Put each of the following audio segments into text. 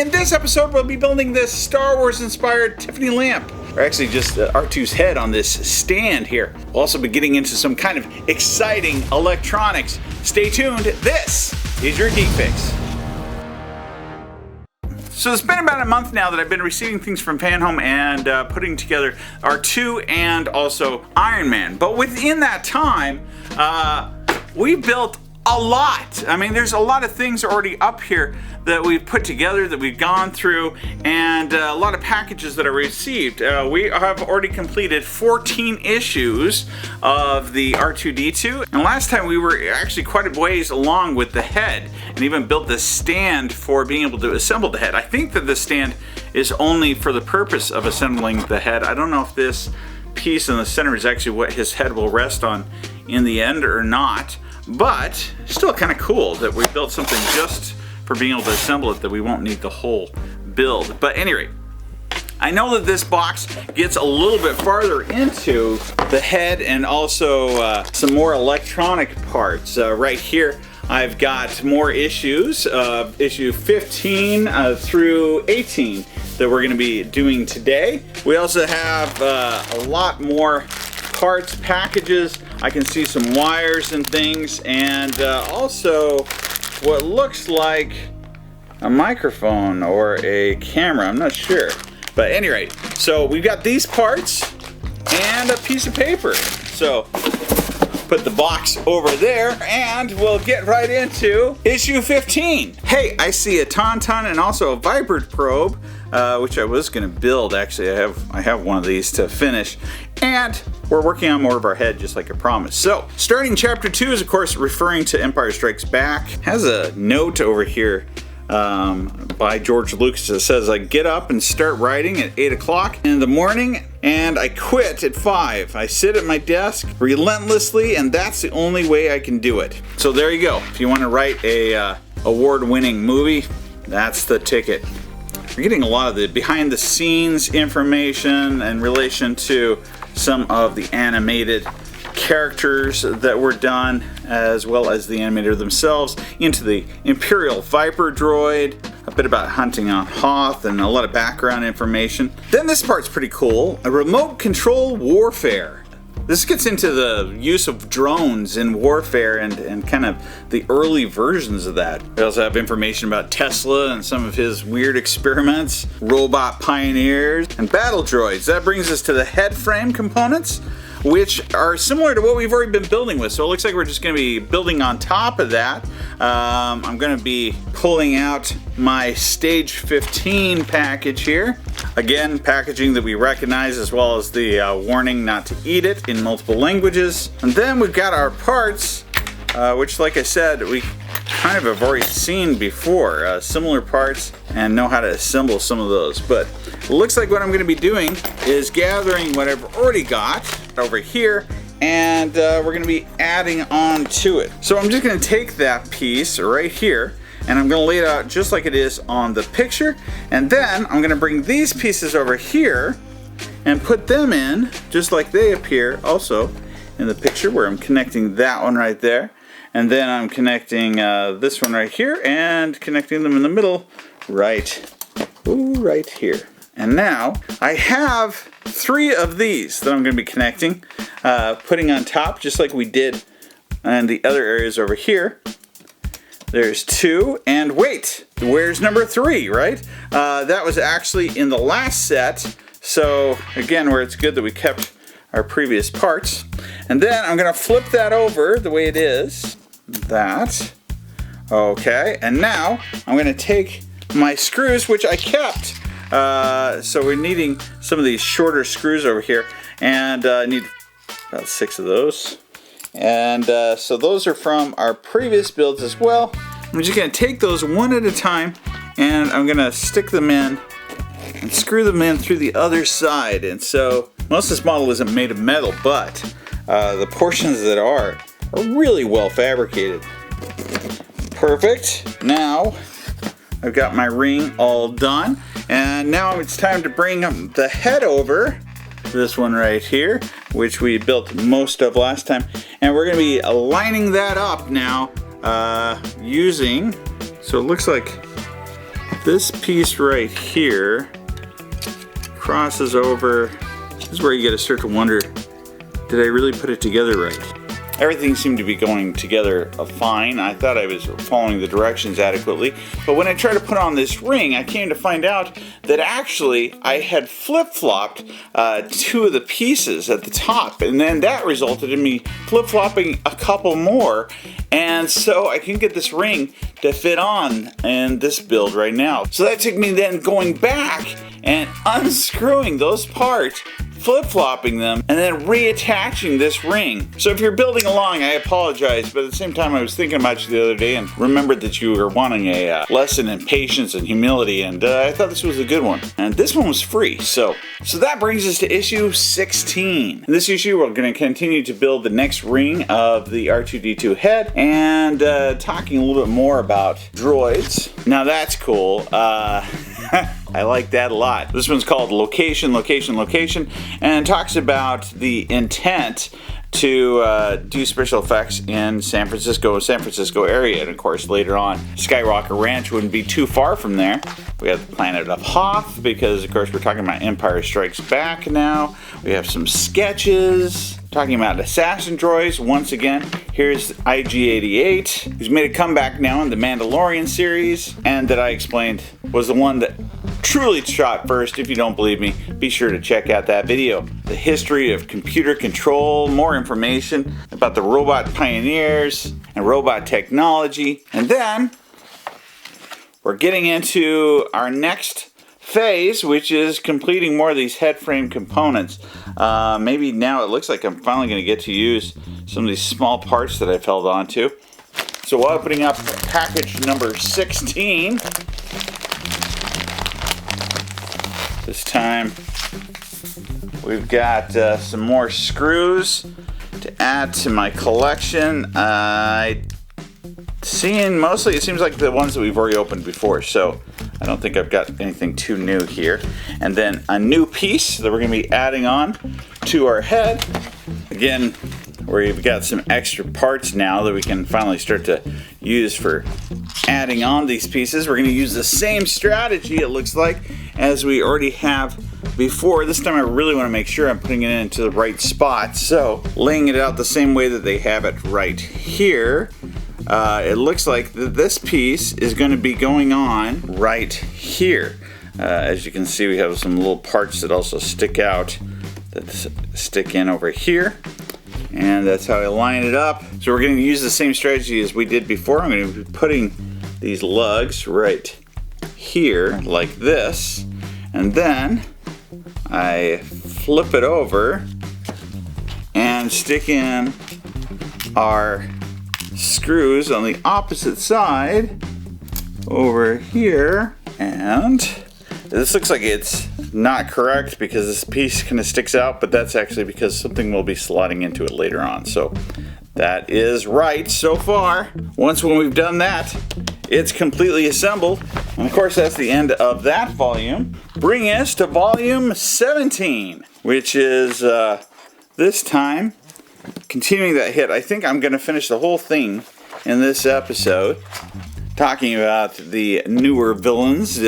In this episode, we'll be building this Star Wars inspired Tiffany lamp. Or actually just R2's head on this stand here. We'll also be getting into some kind of exciting electronics. Stay tuned, this is your Geek Fix. So it's been about a month now that I've been receiving things from Fanhome and putting together R2 and also Iron Man. But within that time, we built a lot. I mean, there's a lot of things already up here that we've put together, that we've gone through, and a lot of packages that I received. We have already completed 14 issues of the R2-D2, and last time we were actually quite a ways along with the head, and even built the stand for being able to assemble the head. I think that this stand is only for the purpose of assembling the head. I don't know if this piece in the center is actually what his head will rest on in the end or not. But still kind of cool that we built something just for being able to assemble it, that we won't need the whole build. But anyway, I know that this box gets a little bit farther into the head and also some more electronic parts. Right here, I've got more issues, issue 15 through 18 that we're going to be doing today. We also have a lot more parts, packages. I can see some wires and things, and also what looks like a microphone or a camera. I'm not sure. But anyway, so we've got these parts and a piece of paper. So put the box over there and we'll get right into issue 15. Hey, I see a tauntaun and also a vibrate probe, which I was going to build. Actually, I have one of these to finish. And we're working on more of our head, just like I promised. So, starting chapter 2 is, of course, referring to Empire Strikes Back. Has a note over here by George Lucas that says, I get up and start writing at 8 o'clock in the morning, and I quit at 5. I sit at my desk relentlessly, and that's the only way I can do it. So there you go. If you want to write a award-winning movie, that's the ticket. We're getting a lot of the behind-the-scenes information in relation to some of the animated characters that were done, as well as the animator themselves, into the Imperial Viper droid, a bit about hunting on Hoth, and a lot of background information. Then this part's pretty cool, a remote control warfare. This gets into the use of drones in warfare and kind of the early versions of that. We also have information about Tesla and some of his weird experiments, robot pioneers, and battle droids. That brings us to the head frame components, which are similar to what we've already been building with. So it looks like we're just going to be building on top of that. I'm going to be pulling out my stage 15 package here. Again, packaging that we recognize, as well as the warning not to eat it in multiple languages. And then we've got our parts, which, like I said, we kind of have already seen before. Similar parts, and know how to assemble some of those. But it looks like what I'm going to be doing is gathering what I've already got over here, and we're going to be adding on to it. So I'm just going to take that piece right here, and I'm going to lay it out just like it is on the picture, and then I'm going to bring these pieces over here and put them in just like they appear also in the picture, where I'm connecting that one right there, and then I'm connecting this one right here and connecting them in the middle right here. And now I have 3 of these that I'm going to be connecting, putting on top just like we did in the other areas over here. There's 2, and wait, where's number 3, right? That was actually in the last set, so again, where it's good that we kept our previous parts. And then I'm going to flip that over the way it is, that. Okay, and now I'm going to take my screws, which I kept. So we're needing some of these shorter screws over here, and I need about 6 of those. And so those are from our previous builds as well. I'm just going to take those one at a time, and I'm going to stick them in and screw them in through the other side. And so most of this model isn't made of metal, but the portions that are really well fabricated. Perfect. Now I've got my ring all done, and now it's time to bring the head over. This one right here, which we built most of last time, and we're going to be lining that up now using, so it looks like this piece right here crosses over. This is where you gotta start to wonder, did I really put it together right? Everything seemed to be going together fine. I thought I was following the directions adequately. But when I tried to put on this ring, I came to find out that actually I had flip-flopped 2 of the pieces at the top. And then that resulted in me flip-flopping a couple more. And so I can get this ring to fit on in this build right now. So that took me then going back and unscrewing those parts, flip-flopping them, and then reattaching this ring. So if you're building along, I apologize, but at the same time I was thinking about you the other day and remembered that you were wanting a lesson in patience and humility, and I thought this was a good one. And this one was free, so that brings us to issue 16. In this issue, we're going to continue to build the next ring of the R2-D2 head, and talking a little bit more about droids. Now that's cool. I like that a lot. This one's called Location, Location, Location, and talks about the intent to do special effects in San Francisco area. And of course, later on, Skywalker Ranch wouldn't be too far from there. We have the planet of Hoth, because of course we're talking about Empire Strikes Back now. We have some sketches talking about assassin droids. Once again, here's IG-88, who's made a comeback now in the Mandalorian series, and that I explained was the one that truly shot first. If you don't believe me, be sure to check out that video. The history of computer control, more information about the robot pioneers and robot technology. And then we're getting into our next phase, which is completing more of these head frame components. Maybe now it looks like I'm finally going to get to use some of these small parts that I've held on to. So opening up package number 16. This time we've got some more screws to add to my collection. Seeing mostly, it seems like the ones that we've already opened before, so I don't think I've got anything too new here. And then a new piece that we're going to be adding on to our head. Again, we've got some extra parts now that we can finally start to use for adding on these pieces. We're going to use the same strategy, it looks like, as we already have before. This time I really want to make sure I'm putting it into the right spot. So laying it out the same way that they have it right here. It looks like this piece is going to be going on right here. As you can see, we have some little parts that also stick out, that stick in over here. And that's how I line it up. So we're going to use the same strategy as we did before. I'm going to be putting these lugs right here like this. And then I flip it over and stick in our screws on the opposite side over here. And this looks like it's not correct because this piece kind of sticks out, but that's actually because something will be slotting into it later on. So that is right so far. When we've done that, it's completely assembled. And of course, that's the end of that volume. Bringing us to volume 17, which is this time continuing that hit. I think I'm going to finish the whole thing in this episode, talking about the newer villains,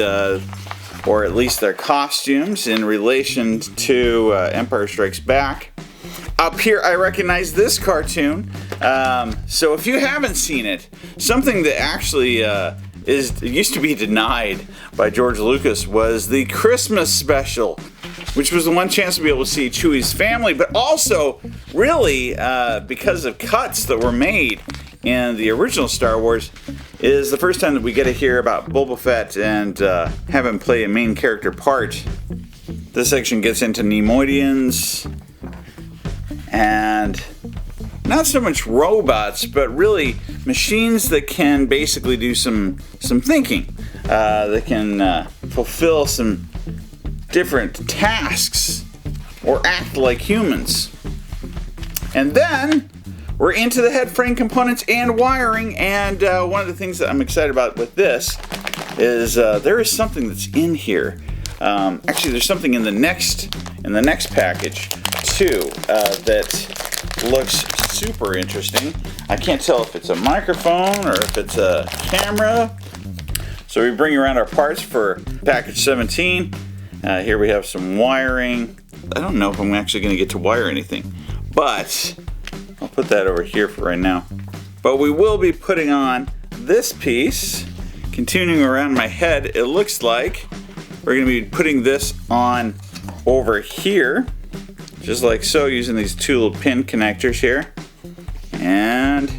or at least their costumes in relation to Empire Strikes Back. Up here, I recognize this cartoon. So if you haven't seen it, something that actually used to be denied by George Lucas was the Christmas special, which was the one chance to be able to see Chewie's family, but also really because of cuts that were made in the original Star Wars, is the first time that we get to hear about Boba Fett and have him play a main character part. This section gets into Neimoidians and not so much robots, but really machines that can basically do some thinking. That can fulfill some different tasks or act like humans. And then we're into the head frame components and wiring, and one of the things that I'm excited about with this is there is something that's in here. Actually, there's something in the next package too that looks super interesting. I can't tell if it's a microphone or if it's a camera. So we bring around our parts for package 17. Here we have some wiring. I don't know if I'm actually going to get to wire anything, but I'll put that over here for right now. But we will be putting on this piece, continuing around my head. It looks like we're going to be putting this on over here, just like so, using these two little pin connectors here. And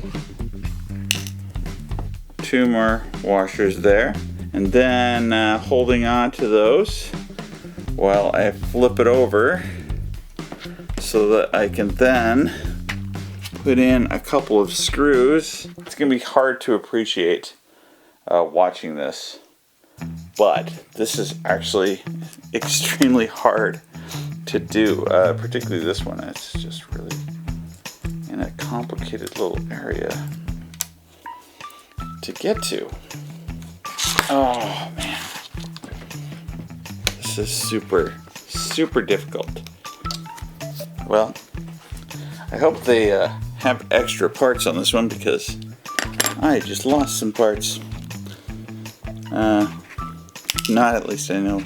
two more washers there. And then holding on to those while I flip it over so that I can then put in a couple of screws. It's going to be hard to appreciate watching this, but this is actually extremely hard to do, particularly this one. It's just really in a complicated little area to get to. Oh man, this is super difficult. Well, I hope they have extra parts on this one, because I just lost some parts. Not at least I know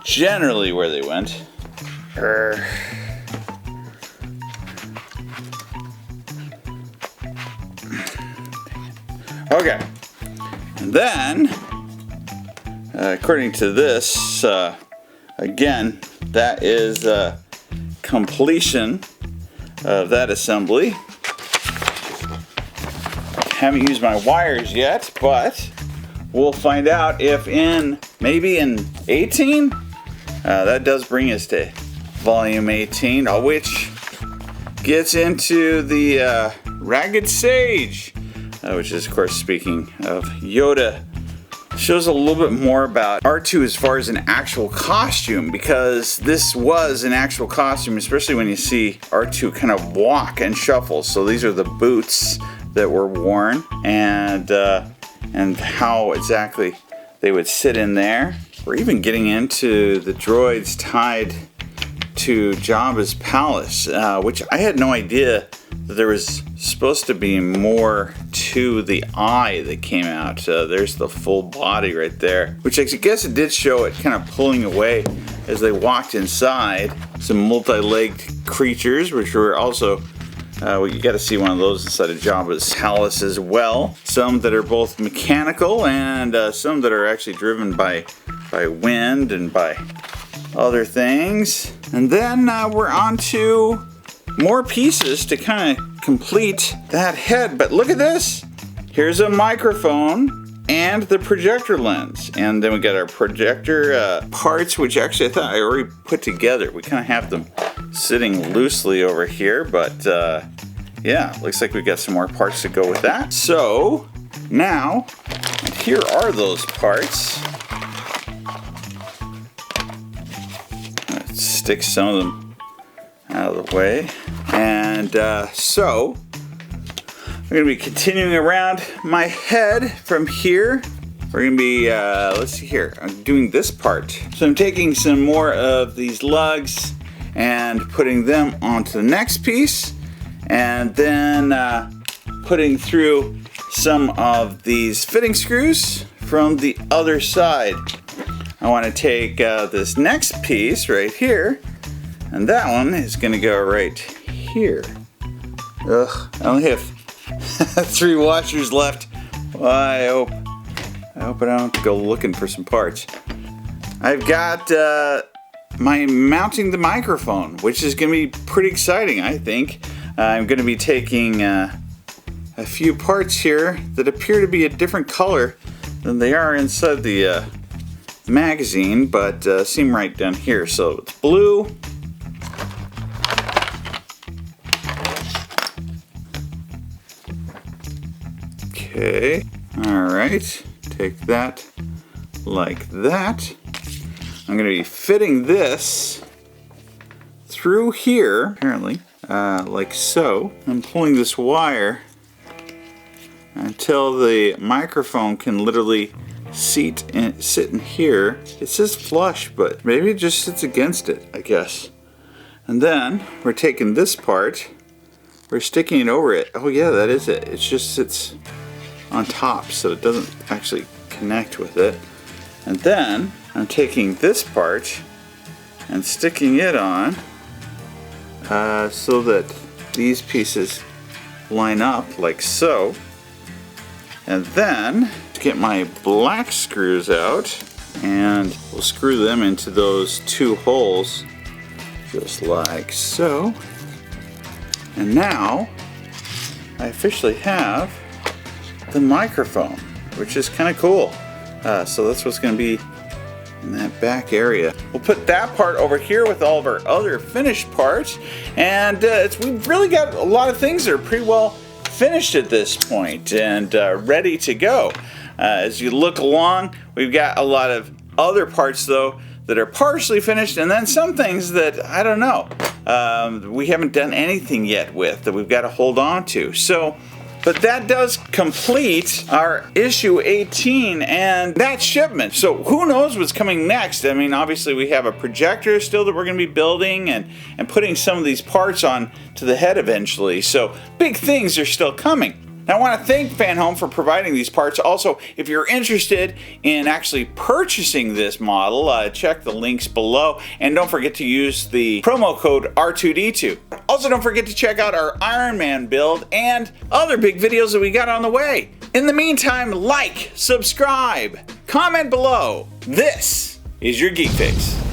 generally where they went. Okay, and then according to this, again, that is completion of that assembly. Haven't used my wires yet, but we'll find out if maybe in 18, that does bring us to volume 18, which gets into the Ragged Sage, which is, of course, speaking of Yoda. Shows a little bit more about R2 as far as an actual costume, because this was an actual costume, especially when you see R2 kind of walk and shuffle. So these are the boots that were worn, and how exactly they would sit in there. We're even getting into the droids tied to Jabba's palace, which I had no idea that there was supposed to be more to the eye that came out. There's the full body right there, which I guess it did show it kind of pulling away as they walked inside. Some multi-legged creatures, which were also, you got to see one of those inside of Jabba's palace as well. Some that are both mechanical, and some that are actually driven by wind and by other things. And then we're on to more pieces to kind of complete that head. But look at this. Here's a microphone and the projector lens. And then we got our projector parts, which actually I thought I already put together. We kind of have them sitting loosely over here, but yeah, looks like we got some more parts to go with that. So now, here are those parts. Let's stick some of them out of the way. And so we're going to be continuing around my head from here. We're going to be, let's see here, I'm doing this part. So I'm taking some more of these lugs and putting them onto the next piece, and then putting through some of these fitting screws from the other side. I want to take this next piece right here, and that one is going to go right here. Ugh, I only have 3 washers left. Well, I hope I don't have to go looking for some parts. I've got my mounting the microphone, which is going to be pretty exciting, I think. I'm going to be taking a few parts here that appear to be a different color than they are inside the magazine, but seem right down here. So it's blue. Okay, all right, take that like that. I'm going to be fitting this through here, apparently, like so. I'm pulling this wire until the microphone can literally sit in here. It says flush, but maybe it just sits against it, I guess. And then we're taking this part, we're sticking it over it. Oh yeah, that is it. It just sits on top, so it doesn't actually connect with it. And then I'm taking this part and sticking it on so that these pieces line up like so. And then get my black screws out and we'll screw them into those 2 holes just like so. And now I officially have the microphone, which is kind of cool. So that's what's going to be in that back area. We'll put that part over here with all of our other finished parts, and we've really got a lot of things that are pretty well finished at this point and ready to go. As you look along, we've got a lot of other parts though that are partially finished, and then some things that I don't know we haven't done anything yet with, that we've got to hold on to. So but that does complete our issue 18 and that shipment. So who knows what's coming next? I mean, obviously we have a projector still that we're going to be building and putting some of these parts on to the head eventually. So big things are still coming. Now, I want to thank Fanhome for providing these parts. Also, if you're interested in actually purchasing this model, check the links below. And don't forget to use the promo code R2-D2. Also, don't forget to check out our Iron Man build and other big videos that we got on the way. In the meantime, like, subscribe, comment below. This is your Geek Fix.